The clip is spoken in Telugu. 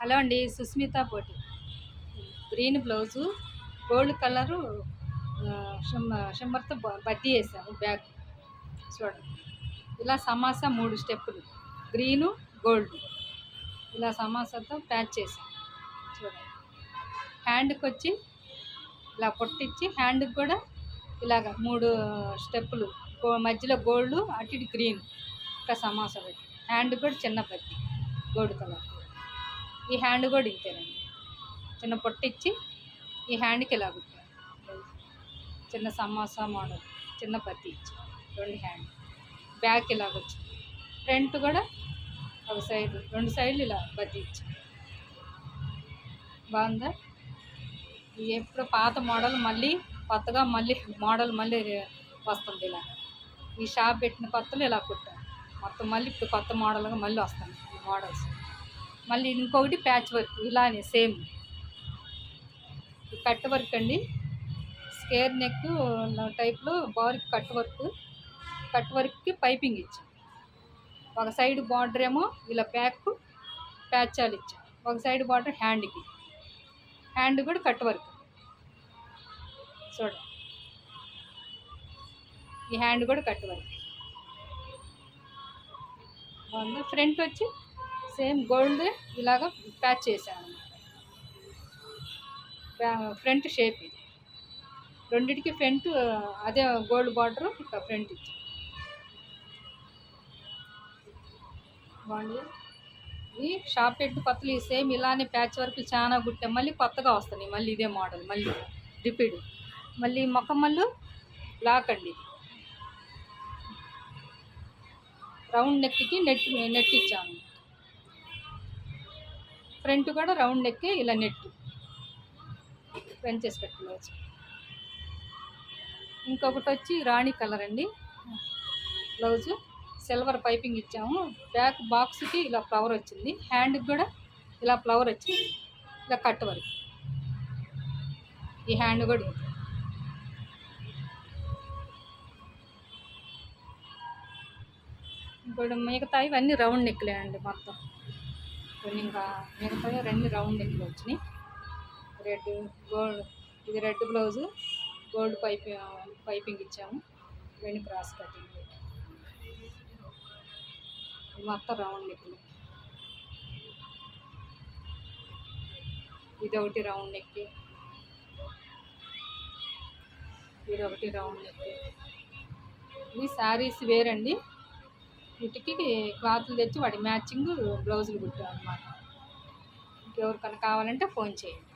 హలో అండి, సుస్మిత పోటీ. గ్రీన్ బ్లౌజు, గోల్డ్ కలరు షిమ్మర్తో బద్దీ వేసాము బ్యాగ్. చూడండి, ఇలా సమాసా 3 స్టెప్పులు, గ్రీను గోల్డ్ ఇలా సమాసాతో ప్యాచ్ చేసాం. చూడండి, హ్యాండ్కి వచ్చి ఇలా పొట్టిచ్చి హ్యాండ్కి కూడా ఇలాగ 3 స్టెప్పులు, మధ్యలో గోల్డ్ అటు ఇటు గ్రీన్ ఇంకా సమాసా పెట్టి హ్యాండ్కి కూడా చిన్న బద్దీ గోల్డ్ కలర్. ఈ హ్యాండ్ కూడా ఇంతేనండి, చిన్న పొట్టిచ్చి ఈ హ్యాండ్కి ఇలా కుట్టాను. చిన్న సమోసా మోడల్ చిన్న పత్తి ఇచ్చి 2 హ్యాండ్ బ్యాక్ ఇలాగ వచ్చి ఫ్రంట్ కూడా ఒక సైడ్ 2 సైడ్లు ఇలా బతి ఇచ్చి. బాగుందా? ఎప్పుడు పాత మోడల్ మళ్ళీ కొత్తగా మళ్ళీ మోడల్ మళ్ళీ వస్తుంది. ఇలా ఈ షాప్ పెట్టిన కొత్తలో ఇలా కుట్టాను మొత్తం. మళ్ళీ ఇప్పుడు కొత్త మోడల్గా మళ్ళీ వస్తాను ఈ మోడల్స్. మళ్ళీ ఇంకొకటి ప్యాచ్ వర్క్ ఇలానే సేమ్ కట్ వర్క్ అండి. స్కేర్ నెక్ టైప్లో బార్కి కట్ వర్క్కి పైపింగ్ ఇచ్చాం. ఒక సైడ్ బార్డర్ ఏమో ఇలా ప్యాచాలు ఇచ్చాం. ఒక సైడ్ బార్డర్ హ్యాండ్ కూడా కట్ వర్క్. చూడండి, ఈ హ్యాండ్ కూడా కట్ వర్క్ బాగుంది. ఫ్రంట్ వచ్చి సేమ్ గోల్డ్ ఇలాగా ప్యాచ్ చేశాను. ఫ్రంట్ షేప్ ఇది, రెండిటికి ఫ్రంట్ అదే గోల్డ్ బార్డరు ఇక ఫ్రంట్ ఇచ్చాను. బాగుంది. ఇది షాప్ పెట్టి కొత్తలు సేమ్ ఇలానే ప్యాచ్ వర్క్లు చాలా కుట్టాం. మళ్ళీ కొత్తగా వస్తున్నాయి మళ్ళీ ఇదే మోడల్ మళ్ళీ రిపీట్. మళ్ళీ మొక్కమల్లు లాక్ అండి. రౌండ్ నెక్కి నెట్ ఇచ్చాను. ఫ్రంట్ కూడా రౌండ్ నెక్కి ఇలా నెట్ పెంచేసి పెట్టుకోవచ్చు. ఇంకొకటి వచ్చి రాణి కలర్ అండి. బ్లౌజు సిల్వర్ పైపింగ్ ఇచ్చాము. బ్యాక్ బాక్స్కి ఇలా ఫ్లవర్ వచ్చింది. హ్యాండ్కి కూడా ఇలా ఫ్లవర్ వచ్చింది. ఇలా కట్ వర్క్. ఈ హ్యాండ్ కూడా ఇంకోటి మిగతాయి ఇవన్నీ రౌండ్ నెక్లే అండి మొత్తం. కొన్ని ఇంకా మిగతాయి 2 రౌండ్ నెక్లు వచ్చినాయి. రెడ్ గోల్డ్, ఇది రెడ్ బ్లౌజు గోల్డ్ పైపింగ్ ఇచ్చాము. వెండి క్రాస్ కటింగ్ మొత్తం రౌండ్ నెక్లు. ఇది ఒకటి రౌండ్ నెక్, ఇది ఒకటి రౌండ్ నెక్. ఇవి శారీస్ వేరండి. వీటికి క్లాత్లు తెచ్చి వాటి మ్యాచింగ్ బ్లౌజులు కుట్టాం అన్నమాట. ఇంకెవరికైనా కావాలంటే ఫోన్ చేయండి.